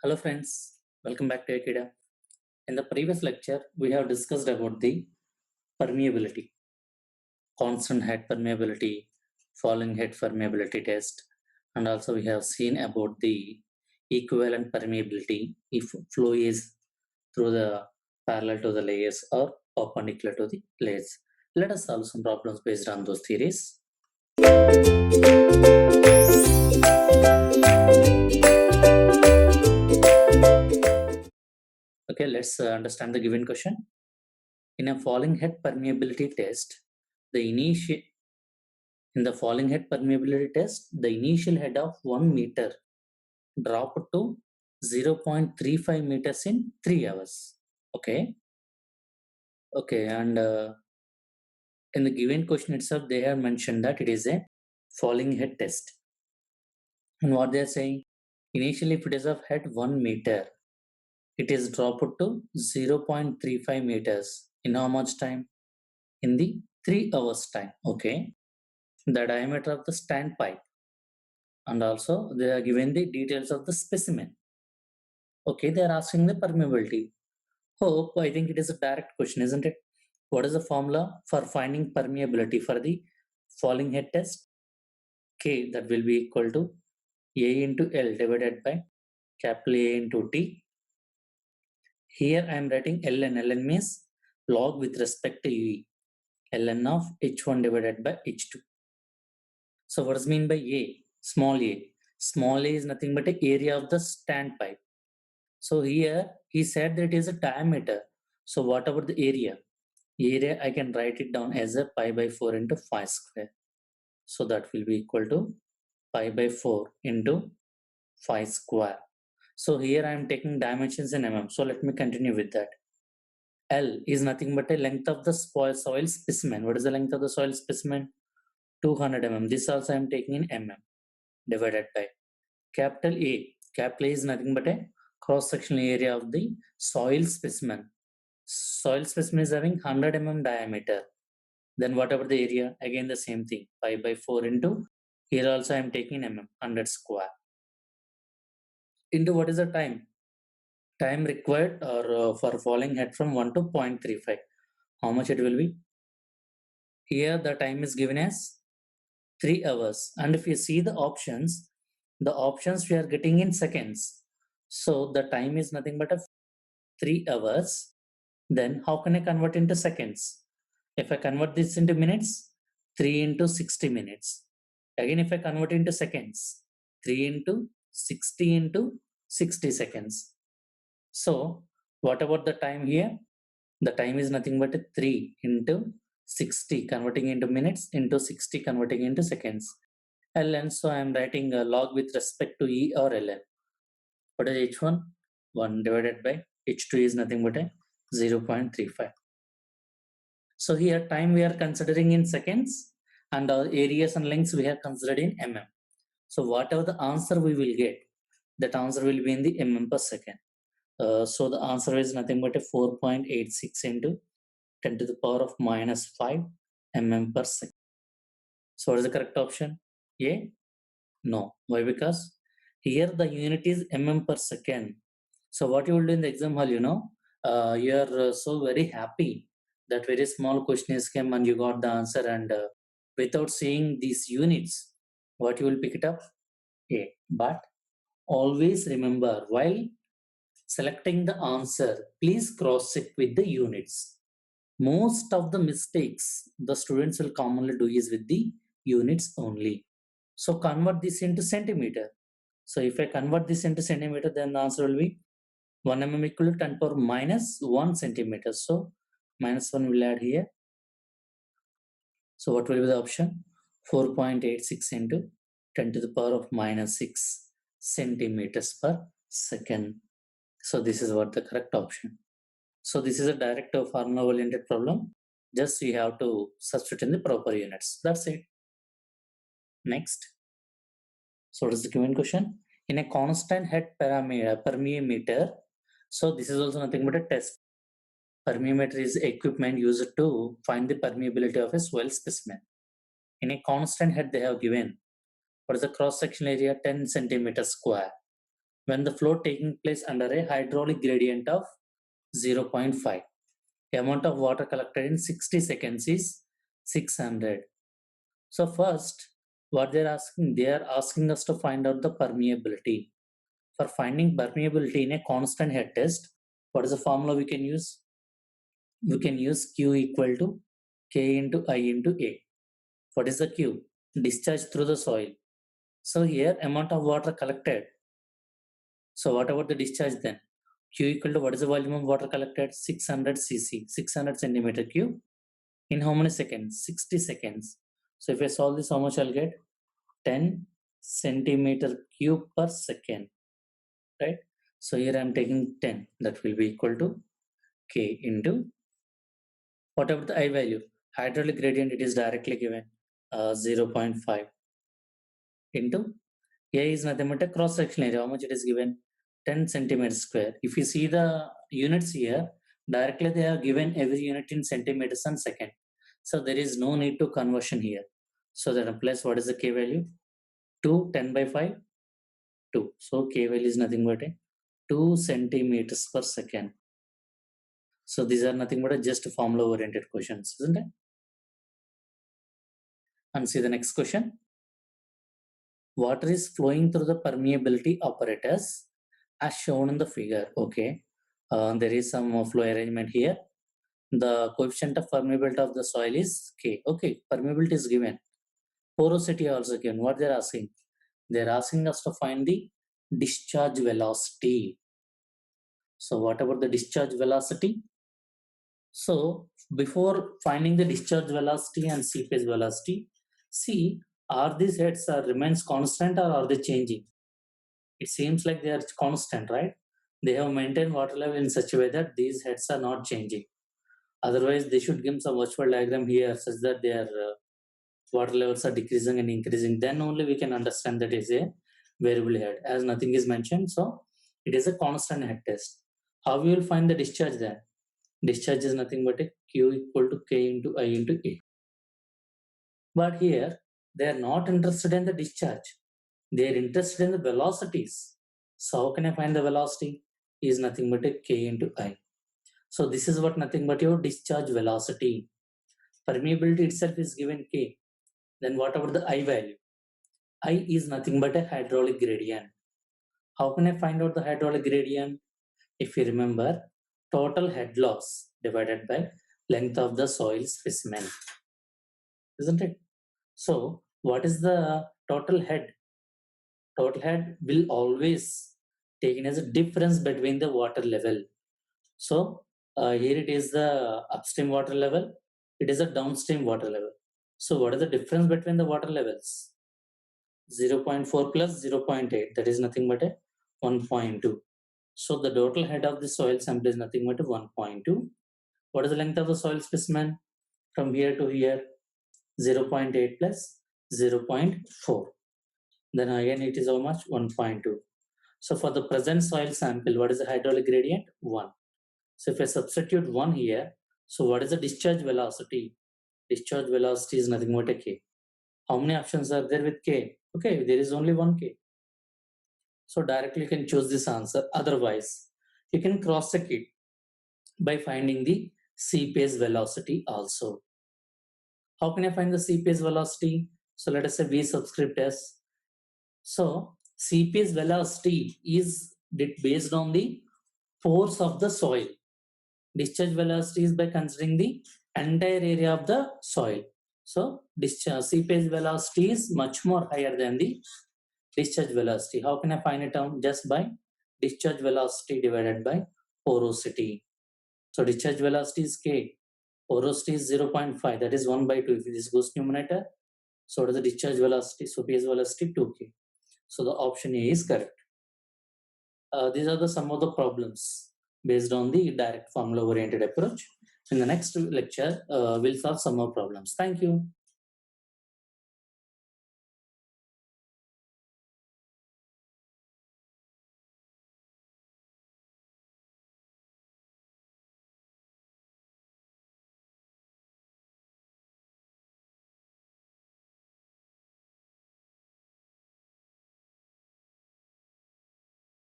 Hello friends, welcome back to Akida. In the previous lecture, we have discussed about the permeability, constant head permeability, falling head permeability test, and also we have seen about the equivalent permeability if flow is through the parallel to the layers or perpendicular to the layers. Let us solve some problems based on those theories. Okay, let's understand the given question. In a falling head permeability test, the initial in the falling head permeability test, the initial head of 1 meter dropped to 0.35 meters in 3 hours. Okay. Okay. And in the given question itself, they have mentioned that it is a falling head test. And what they are saying, initially, if it is of head 1 meter, it is dropped to 0.35 meters in how much time? In the 3 hours time. Okay. The diameter of the standpipe, and also they are given the details of the specimen. Okay, they are asking the permeability. Oh, I think it is a direct question, isn't it? What is the formula for finding permeability for the falling head test? K, that will be equal to A into L divided by capital A into T. Here I am writing ln. Ln means log with respect to E. Ln of H1 divided by H2. So what does mean by A? Small a. Small a is nothing but the area of the standpipe. So here he said that it is a diameter. So what about the area? Area I can write it down as a pi by 4 into phi square. So that will be equal to pi by 4 into phi square. So here I am taking dimensions in mm. So let me continue with that. L is nothing but a length of the soil specimen. What is the length of the soil specimen? 200 mm. This also I am taking in mm divided by capital A. Capital A is nothing but a cross-sectional area of the soil specimen. Soil specimen is having 100 mm diameter. Then whatever the area, again the same thing, pi by 4 into, here also I am taking mm, 100 square. Into what is the time? Time required or for falling head from 1 to 0.35. How much it will be? Here the time is given as 3 hours. And if you see the options we are getting in seconds. So the time is nothing but a 3 hours. Then how can I convert into seconds? If I convert this into minutes, 3 into 60 minutes. Again, if I convert into seconds, 3 into 60 into 60 seconds. So what about the time here? The time is nothing but 3 into 60 converting into minutes into 60 converting into seconds. ln, so I am writing a log with respect to E or ln. What is H1? 1 divided by H2 is nothing but a 0.35. So here time we are considering in seconds and our areas and lengths we have considered in mm. So whatever the answer we will get, that answer will be in the mm per second. So the answer is nothing but a 4.86 into 10 to the power of minus 5 mm per second. So what is the correct option? A? No. Why? Because here the unit is mm per second. So what you will do in the exam hall, you are so very happy that very small question is came and you got the answer, and without seeing these units, what you will pick it up? A. But always remember, while selecting the answer, please cross check with the units. Most of the mistakes the students will commonly do is with the units only. So convert this into centimeter. So if I convert this into centimeter, then the answer will be 1 mm equal to 10 power minus 1 centimeter. So minus 1 will add here. So what will be the option? 4.86 into 10 to the power of minus 6 centimeters per second. So this is what the correct option. So this is a direct formula oriented problem. Just you have to substitute in the proper units. That's it. Next. So what is the given question? In a constant head permeameter, so this is also nothing but a test. Permeameter is equipment used to find the permeability of a soil specimen. In a constant head, they have given what is the cross-sectional area? 10 centimeters square. when the flow taking place under a hydraulic gradient of 0.5. The amount of water collected in 60 seconds is 600. So first, what they are asking us to find out the permeability. For finding permeability in a constant head test, what is the formula we can use? We can use Q equal to K into I into A. What is the Q? Discharge through the soil. So here, amount of water collected. So what about the discharge then? Q equal to what is the volume of water collected? 600 cc, 600 centimeter cube. In how many seconds? 60 seconds. So if I solve this, how much I'll get? 10 centimeter cube per second, right? So here I'm taking 10. That will be equal to K into whatever the I value. Hydraulic gradient, it is directly given 0.5 into A is nothing but a cross section area. How much it is given? 10 centimeters square. If you see the units here, directly they are given every unit in centimeters and second. So there is no need to conversion here. So then plus what is the K value? 2, 10 by 5, 2. So K value is nothing but a 2 centimeters per second. So these are nothing but a just formula oriented questions, isn't it? And see the next question. Water is flowing through the permeability apparatus as shown in the figure. Okay, there is some flow arrangement here. The coefficient of permeability of the soil is K. Okay, permeability is given. Porosity also given. What they're asking? They're asking us to find the discharge velocity. So what about the discharge velocity? So before finding the discharge velocity and seepage velocity, see, are these heads remains constant or are they changing? It seems like they are constant, right? They have maintained water level in such a way that these heads are not changing. Otherwise, they should give some virtual diagram here such that their water levels are decreasing and increasing. Then only we can understand that is a variable head. As nothing is mentioned, so it is a constant head test. How we will find the discharge then? Discharge is nothing but a Q equal to K into I into A. But here, they are not interested in the discharge. They are interested in the velocities. So how can I find the velocity? Is nothing but a K into I. So this is what nothing but your discharge velocity. Permeability itself is given K. Then what about the I value? I is nothing but a hydraulic gradient. How can I find out the hydraulic gradient? If you remember, total head loss divided by length of the soil specimen, isn't it? So what is the total head? Total head will always taken as a difference between the water level. So here it is the upstream water level, it is a downstream water level. So what is the difference between the water levels? 0.4 plus 0.8, that is nothing but a 1.2. So the total head of the soil sample is nothing but a 1.2. What is the length of the soil specimen? From here to here, 0.8 plus 0.4. Then again it is how much? 1.2. So for the present soil sample, what is the hydraulic gradient? 1. So if I substitute 1 here, so what is the discharge velocity? Discharge velocity is nothing but a K. How many options are there with K? Okay, there is only one K. So directly you can choose this answer. Otherwise, you can cross check it by finding the seepage velocity also. How can I find the seepage velocity? So let us say V subscript S. So seepage velocity is based on the force of the soil. Discharge velocity is by considering the entire area of the soil. So discharge seepage velocity is much more higher than the discharge velocity. How can I find it out? Just by discharge velocity divided by porosity. So discharge velocity is K. Porosity is 0.5. That is 1 by 2. If this goes numerator, so what is the discharge velocity? So pH velocity 2K. So the option A is correct. These are some of the problems based on the direct formula oriented approach. In the next lecture, we'll solve some more problems. Thank you.